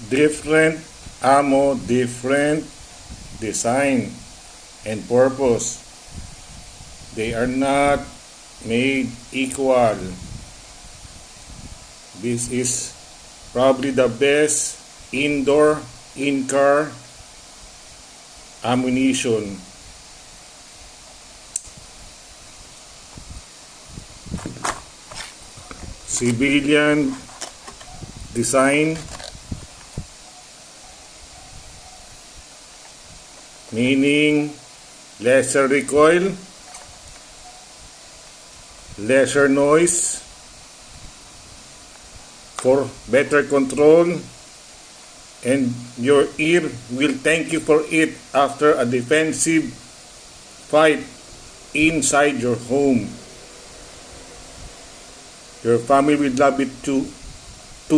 Different ammo, different design and purpose. They are not made equal. This is probably the best indoor in-car ammunition. Civilian design, meaning lesser recoil, lesser noise, for better control, and your ear will thank you for it after a defensive fight inside your home. Your family will love it too.